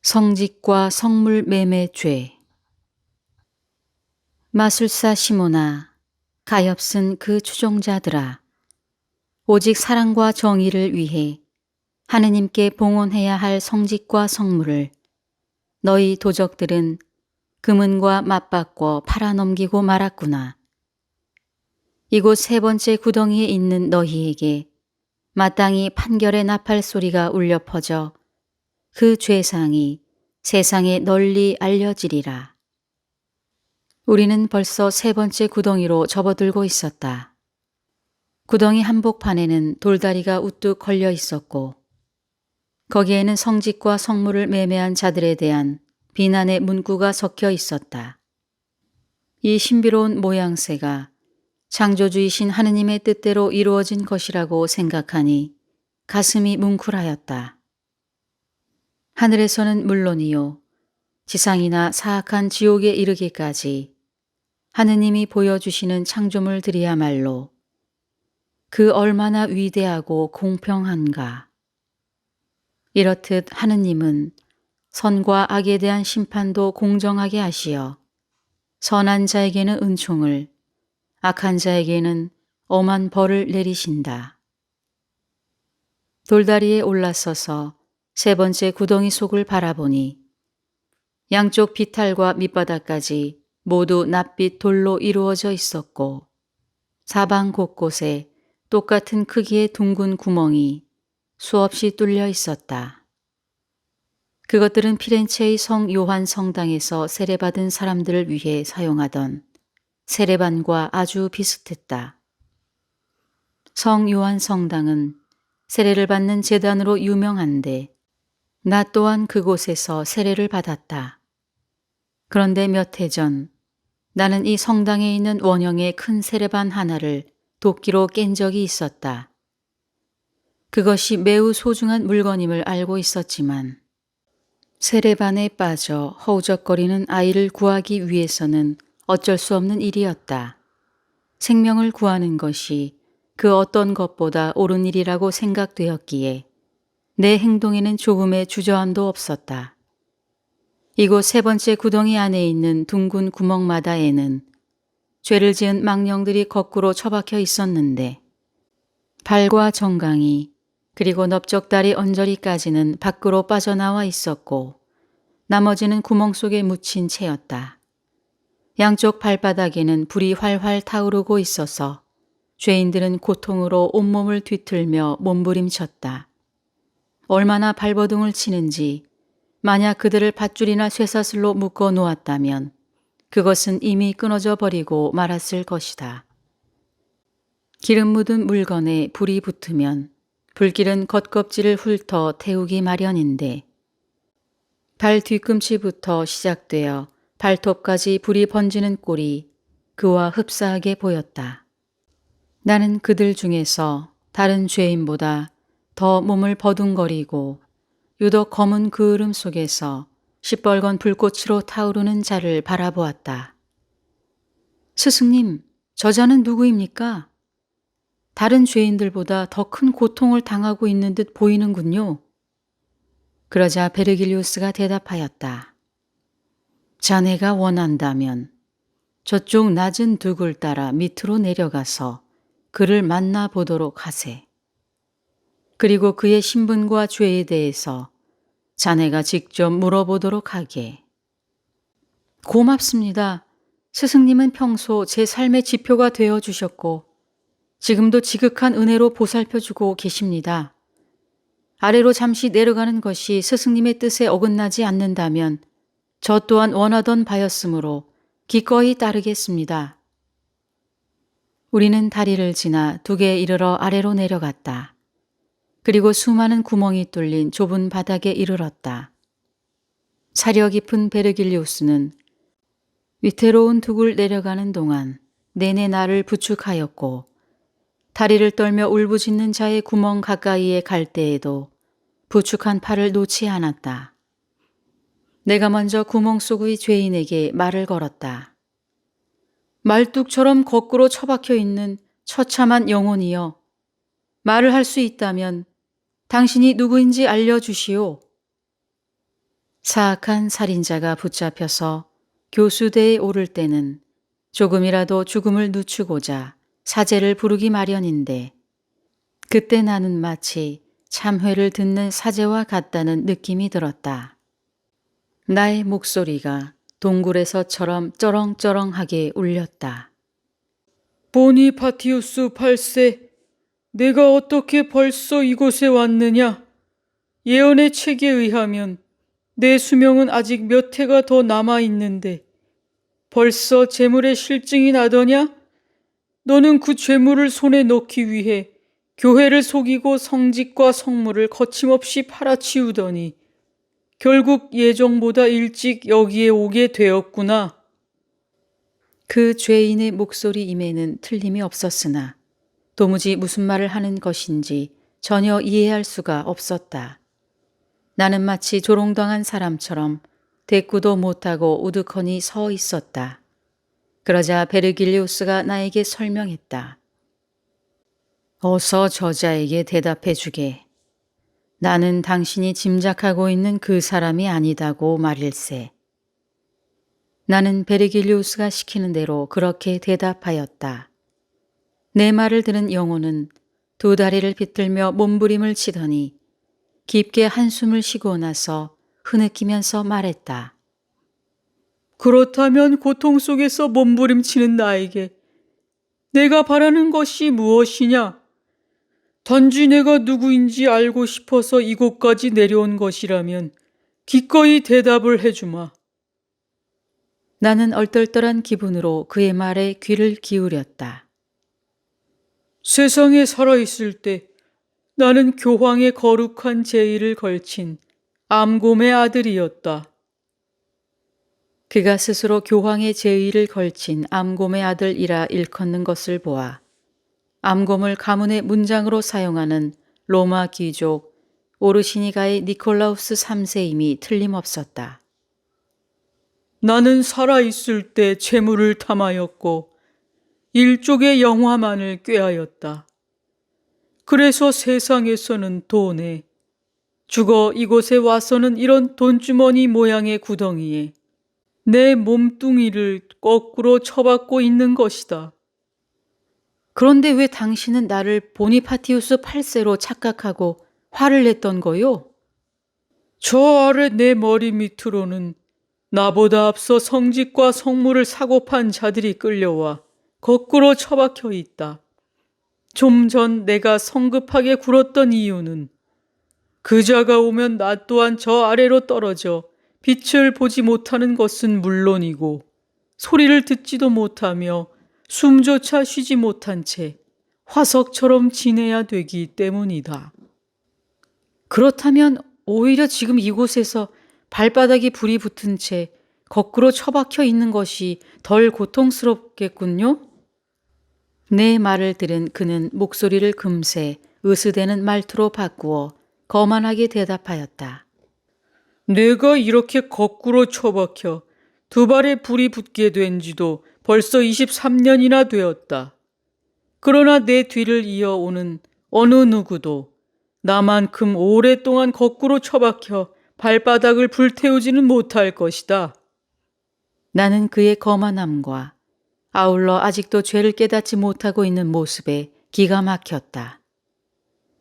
성직과 성물 매매 죄. 마술사 시몬아, 가엾은 그 추종자들아, 오직 사랑과 정의를 위해 하느님께 봉헌해야 할 성직과 성물을 너희 도적들은 금은과 맞바꿔 팔아넘기고 말았구나. 이곳 세 번째 구덩이에 있는 너희에게 마땅히 판결의 나팔 소리가 울려 퍼져 그 죄상이 세상에 널리 알려지리라. 우리는 벌써 세 번째 구덩이로 접어들고 있었다. 구덩이 한복판에는 돌다리가 우뚝 걸려 있었고 거기에는 성직과 성물을 매매한 자들에 대한 비난의 문구가 적혀 있었다. 이 신비로운 모양새가 창조주이신 하느님의 뜻대로 이루어진 것이라고 생각하니 가슴이 뭉클하였다. 하늘에서는 물론이요, 지상이나 사악한 지옥에 이르기까지 하느님이 보여주시는 창조물들이야말로 그 얼마나 위대하고 공평한가. 이렇듯 하느님은 선과 악에 대한 심판도 공정하게 하시어 선한 자에게는 은총을, 악한 자에게는 엄한 벌을 내리신다. 돌다리에 올라서서 세 번째 구덩이 속을 바라보니 양쪽 비탈과 밑바닥까지 모두 낯빛 돌로 이루어져 있었고 사방 곳곳에 똑같은 크기의 둥근 구멍이 수없이 뚫려 있었다. 그것들은 피렌체의 성 요한 성당에서 세례받은 사람들을 위해 사용하던 세례반과 아주 비슷했다. 성 요한 성당은 세례를 받는 제단으로 유명한데 나 또한 그곳에서 세례를 받았다. 그런데 몇 해 전 나는 이 성당에 있는 원형의 큰 세례반 하나를 도끼로 깬 적이 있었다. 그것이 매우 소중한 물건임을 알고 있었지만 세례반에 빠져 허우적거리는 아이를 구하기 위해서는 어쩔 수 없는 일이었다. 생명을 구하는 것이 그 어떤 것보다 옳은 일이라고 생각되었기에 내 행동에는 조금의 주저함도 없었다. 이곳 세 번째 구덩이 안에 있는 둥근 구멍마다에는 죄를 지은 망령들이 거꾸로 처박혀 있었는데 발과 정강이 그리고 넓적다리 언저리까지는 밖으로 빠져나와 있었고 나머지는 구멍 속에 묻힌 채였다. 양쪽 발바닥에는 불이 활활 타오르고 있어서 죄인들은 고통으로 온몸을 뒤틀며 몸부림쳤다. 얼마나 발버둥을 치는지 만약 그들을 밧줄이나 쇠사슬로 묶어 놓았다면 그것은 이미 끊어져 버리고 말았을 것이다. 기름 묻은 물건에 불이 붙으면 불길은 겉껍질을 훑어 태우기 마련인데 발 뒤꿈치부터 시작되어 발톱까지 불이 번지는 꼴이 그와 흡사하게 보였다. 나는 그들 중에서 다른 죄인보다 더 몸을 버둥거리고 유독 검은 그을음 속에서 시뻘건 불꽃으로 타오르는 자를 바라보았다. 스승님, 저자는 누구입니까? 다른 죄인들보다 더 큰 고통을 당하고 있는 듯 보이는군요. 그러자 베르길리우스가 대답하였다. 자네가 원한다면 저쪽 낮은 둑을 따라 밑으로 내려가서 그를 만나보도록 하세. 그리고 그의 신분과 죄에 대해서 자네가 직접 물어보도록 하게. 고맙습니다. 스승님은 평소 제 삶의 지표가 되어 주셨고 지금도 지극한 은혜로 보살펴주고 계십니다. 아래로 잠시 내려가는 것이 스승님의 뜻에 어긋나지 않는다면 저 또한 원하던 바였으므로 기꺼이 따르겠습니다. 우리는 다리를 지나 둑에 이르러 아래로 내려갔다. 그리고 수많은 구멍이 뚫린 좁은 바닥에 이르렀다. 사려 깊은 베르길리우스는 위태로운 둑을 내려가는 동안 내내 나를 부축하였고 다리를 떨며 울부짖는 자의 구멍 가까이에 갈 때에도 부축한 팔을 놓지 않았다. 내가 먼저 구멍 속의 죄인에게 말을 걸었다. 말뚝처럼 거꾸로 처박혀 있는 처참한 영혼이여, 말을 할 수 있다면 당신이 누구인지 알려주시오. 사악한 살인자가 붙잡혀서 교수대에 오를 때는 조금이라도 죽음을 늦추고자 사제를 부르기 마련인데 그때 나는 마치 참회를 듣는 사제와 같다는 느낌이 들었다. 나의 목소리가 동굴에서처럼 쩌렁쩌렁하게 울렸다. 보니파티우스 8세, 내가 어떻게 벌써 이곳에 왔느냐? 예언의 책에 의하면 내 수명은 아직 몇 해가 더 남아있는데 벌써 재물의 실증이 나더냐? 너는 그 재물을 손에 넣기 위해 교회를 속이고 성직과 성물을 거침없이 팔아치우더니 결국 예정보다 일찍 여기에 오게 되었구나. 그 죄인의 목소리임에는 틀림이 없었으나 도무지 무슨 말을 하는 것인지 전혀 이해할 수가 없었다. 나는 마치 조롱당한 사람처럼 대꾸도 못하고 우두커니 서 있었다. 그러자 베르길리우스가 나에게 설명했다. 어서 저자에게 대답해 주게. 나는 당신이 짐작하고 있는 그 사람이 아니다고 말일세. 나는 베르길리우스가 시키는 대로 그렇게 대답하였다. 내 말을 들은 영혼은 두 다리를 비틀며 몸부림을 치더니 깊게 한숨을 쉬고 나서 흐느끼면서 말했다. 그렇다면 고통 속에서 몸부림치는 나에게 내가 바라는 것이 무엇이냐? 단지 내가 누구인지 알고 싶어서 이곳까지 내려온 것이라면 기꺼이 대답을 해주마. 나는 얼떨떨한 기분으로 그의 말에 귀를 기울였다. 세상에 살아있을 때 나는 교황의 거룩한 제의를 걸친 암곰의 아들이었다. 그가 스스로 교황의 제의를 걸친 암곰의 아들이라 일컫는 것을 보아 암곰을 가문의 문장으로 사용하는 로마 귀족 오르시니가의 니콜라우스 3세임이 틀림없었다. 나는 살아있을 때 재물을 탐하였고 일족의 영화만을 꾀하였다. 그래서 세상에서는 돈에, 죽어 이곳에 와서는 이런 돈주머니 모양의 구덩이에 내 몸뚱이를 거꾸로 쳐박고 있는 것이다. 그런데 왜 당신은 나를 보니파티우스 8세로 착각하고 화를 냈던 거요? 저 아래 내 머리 밑으로는 나보다 앞서 성직과 성물을 사고 판 자들이 끌려와 거꾸로 처박혀 있다. 좀 전 내가 성급하게 굴었던 이유는 그자가 오면 나 또한 저 아래로 떨어져 빛을 보지 못하는 것은 물론이고 소리를 듣지도 못하며 숨조차 쉬지 못한 채 화석처럼 지내야 되기 때문이다. 그렇다면 오히려 지금 이곳에서 발바닥에 불이 붙은 채 거꾸로 처박혀 있는 것이 덜 고통스럽겠군요? 내 말을 들은 그는 목소리를 금세 으스대는 말투로 바꾸어 거만하게 대답하였다. 내가 이렇게 거꾸로 처박혀 두 발에 불이 붙게 된 지도 벌써 23년이나 되었다. 그러나 내 뒤를 이어오는 어느 누구도 나만큼 오랫동안 거꾸로 처박혀 발바닥을 불태우지는 못할 것이다. 나는 그의 거만함과 아울러 아직도 죄를 깨닫지 못하고 있는 모습에 기가 막혔다.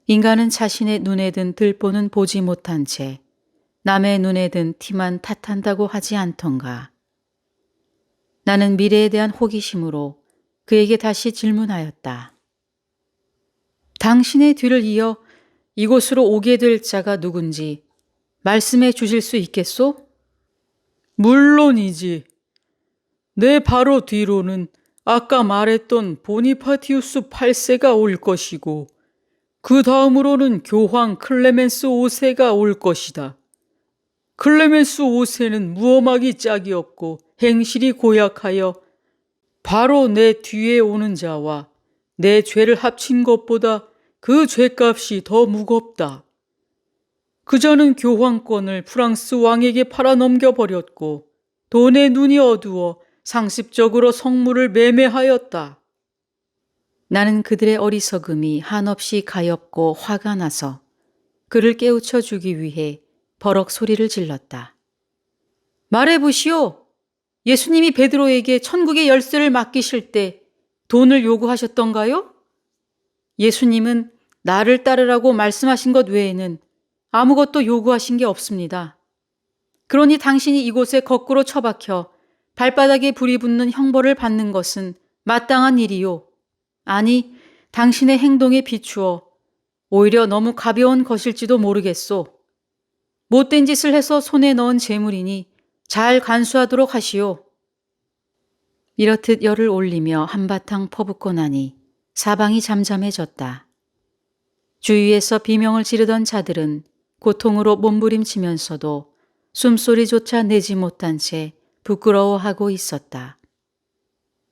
인간은 자신의 눈에 든 들보는 보지 못한 채 남의 눈에 든 티만 탓한다고 하지 않던가. 나는 미래에 대한 호기심으로 그에게 다시 질문하였다. 당신의 뒤를 이어 이곳으로 오게 될 자가 누군지 말씀해 주실 수 있겠소? 물론이지. 내 바로 뒤로는 아까 말했던 보니파티우스 8세가 올 것이고 그 다음으로는 교황 클레멘스 5세가 올 것이다. 클레멘스 5세는 무엄하기 짝이었고 행실이 고약하여 바로 내 뒤에 오는 자와 내 죄를 합친 것보다 그 죄값이 더 무겁다. 그자는 교황권을 프랑스 왕에게 팔아 넘겨버렸고 돈에 눈이 어두워 상습적으로 성물을 매매하였다. 나는 그들의 어리석음이 한없이 가엾고 화가 나서 그를 깨우쳐 주기 위해 버럭 소리를 질렀다. 말해보시오. 예수님이 베드로에게 천국의 열쇠를 맡기실 때 돈을 요구하셨던가요? 예수님은 나를 따르라고 말씀하신 것 외에는 아무것도 요구하신 게 없습니다. 그러니 당신이 이곳에 거꾸로 처박혀 발바닥에 불이 붙는 형벌을 받는 것은 마땅한 일이요. 아니, 당신의 행동에 비추어 오히려 너무 가벼운 것일지도 모르겠소. 못된 짓을 해서 손에 넣은 재물이니 잘 간수하도록 하시오. 이렇듯 열을 올리며 한바탕 퍼붓고 나니 사방이 잠잠해졌다. 주위에서 비명을 지르던 자들은 고통으로 몸부림치면서도 숨소리조차 내지 못한 채 부끄러워하고 있었다.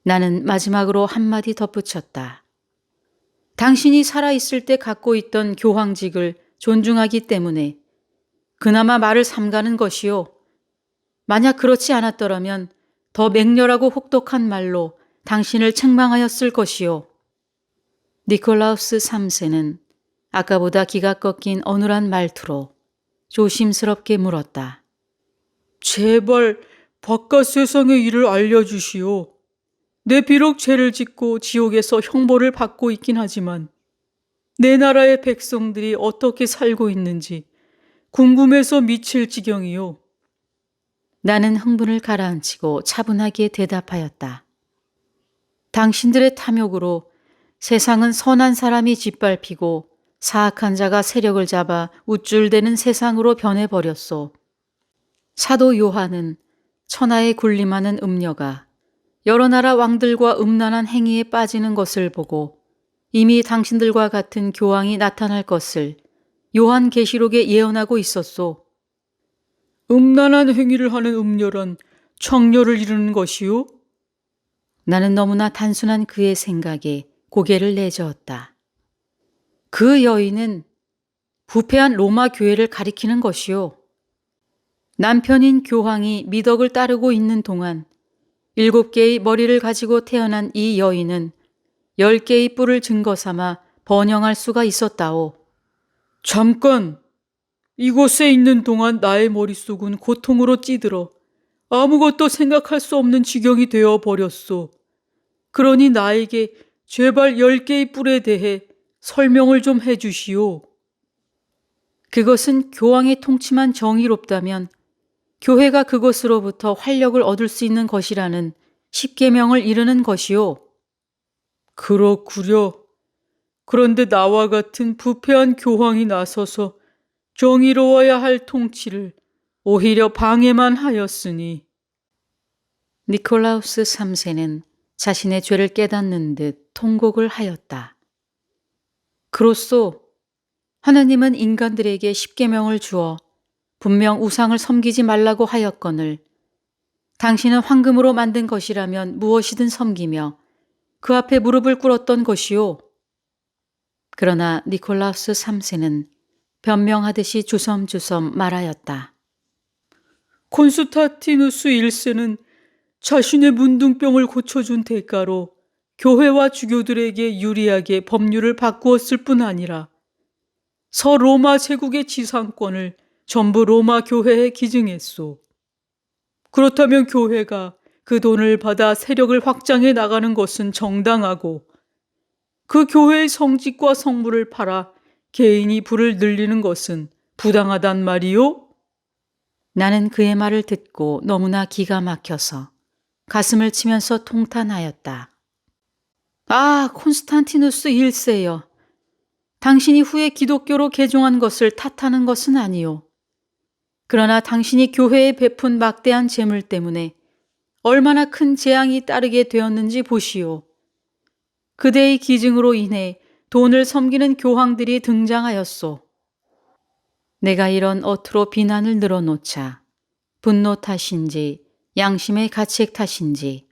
나는 마지막으로 한마디 덧붙였다. 당신이 살아있을 때 갖고 있던 교황직을 존중하기 때문에 그나마 말을 삼가는 것이요. 만약 그렇지 않았더라면 더 맹렬하고 혹독한 말로 당신을 책망하였을 것이요. 니콜라우스 3세는 아까보다 기가 꺾인 어눌한 말투로 조심스럽게 물었다. 제발 바깥 세상의 일을 알려주시오. 내 비록 죄를 짓고 지옥에서 형벌을 받고 있긴 하지만 내 나라의 백성들이 어떻게 살고 있는지 궁금해서 미칠 지경이요. 나는 흥분을 가라앉히고 차분하게 대답하였다. 당신들의 탐욕으로 세상은 선한 사람이 짓밟히고 사악한 자가 세력을 잡아 우쭐대는 세상으로 변해버렸소. 사도 요한은 천하에 군림하는 음녀가 여러 나라 왕들과 음란한 행위에 빠지는 것을 보고 이미 당신들과 같은 교황이 나타날 것을 요한계시록에 예언하고 있었소. 음란한 행위를 하는 음녀란 청녀를 이루는 것이요? 나는 너무나 단순한 그의 생각에 고개를 내저었다. 그 여인은 부패한 로마 교회를 가리키는 것이요. 남편인 교황이 미덕을 따르고 있는 동안 7개의 머리를 가지고 태어난 이 여인은 10개의 뿔을 증거 삼아 번영할 수가 있었다오. 잠깐! 이곳에 있는 동안 나의 머릿속은 고통으로 찌들어 아무것도 생각할 수 없는 지경이 되어 버렸소. 그러니 나에게 제발 10개의 뿔에 대해 설명을 좀 해주시오. 그것은 교황의 통치만 정의롭다면 교회가 그것으로부터 활력을 얻을 수 있는 것이라는 십계명을 이루는 것이요. 그렇구려. 그런데 나와 같은 부패한 교황이 나서서 정의로워야 할 통치를 오히려 방해만 하였으니. 니콜라우스 3세는 자신의 죄를 깨닫는 듯 통곡을 하였다. 그로써 하나님은 인간들에게 십계명을 주어 분명 우상을 섬기지 말라고 하였거늘 당신은 황금으로 만든 것이라면 무엇이든 섬기며 그 앞에 무릎을 꿇었던 것이요. 그러나 니콜라우스 3세는 변명하듯이 주섬주섬 말하였다. 콘스탄티누스 1세는 자신의 문둥병을 고쳐준 대가로 교회와 주교들에게 유리하게 법률을 바꾸었을 뿐 아니라 서로마 제국의 지상권을 전부 로마 교회에 기증했소. 그렇다면 교회가 그 돈을 받아 세력을 확장해 나가는 것은 정당하고 그 교회의 성직과 성물을 팔아 개인이 부를 늘리는 것은 부당하단 말이요? 나는 그의 말을 듣고 너무나 기가 막혀서 가슴을 치면서 통탄하였다. 아, 콘스탄티누스 1세여. 당신이 후에 기독교로 개종한 것을 탓하는 것은 아니요. 그러나 당신이 교회에 베푼 막대한 재물 때문에 얼마나 큰 재앙이 따르게 되었는지 보시오. 그대의 기증으로 인해 돈을 섬기는 교황들이 등장하였소. 내가 이런 어투로 비난을 늘어놓자 분노 탓인지 양심의 가책 탓인지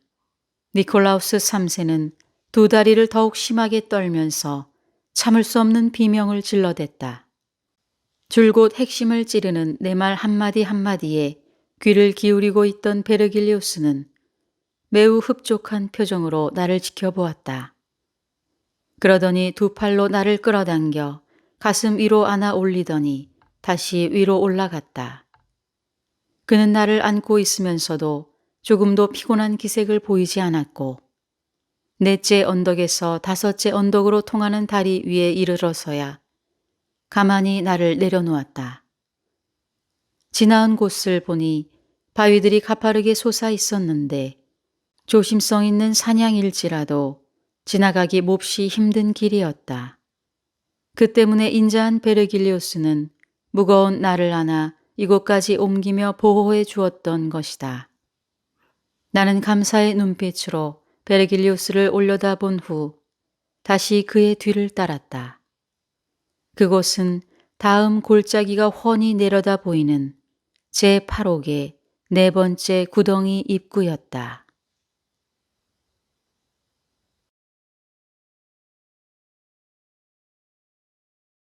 니콜라우스 3세는 두 다리를 더욱 심하게 떨면서 참을 수 없는 비명을 질러댔다. 줄곧 핵심을 찌르는 내 말 한마디 한마디에 귀를 기울이고 있던 베르길리우스는 매우 흡족한 표정으로 나를 지켜보았다. 그러더니 두 팔로 나를 끌어당겨 가슴 위로 안아 올리더니 다시 위로 올라갔다. 그는 나를 안고 있으면서도 조금도 피곤한 기색을 보이지 않았고 넷째 언덕에서 다섯째 언덕으로 통하는 다리 위에 이르러서야 가만히 나를 내려놓았다. 지나온 곳을 보니 바위들이 가파르게 솟아 있었는데 조심성 있는 사냥일지라도 지나가기 몹시 힘든 길이었다. 그 때문에 인자한 베르길리우스는 무거운 나를 안아 이곳까지 옮기며 보호해 주었던 것이다. 나는 감사의 눈빛으로 베르길리우스를 올려다본 후 다시 그의 뒤를 따랐다. 그곳은 다음 골짜기가 훤히 내려다 보이는 제8옥의 네 번째 구덩이 입구였다.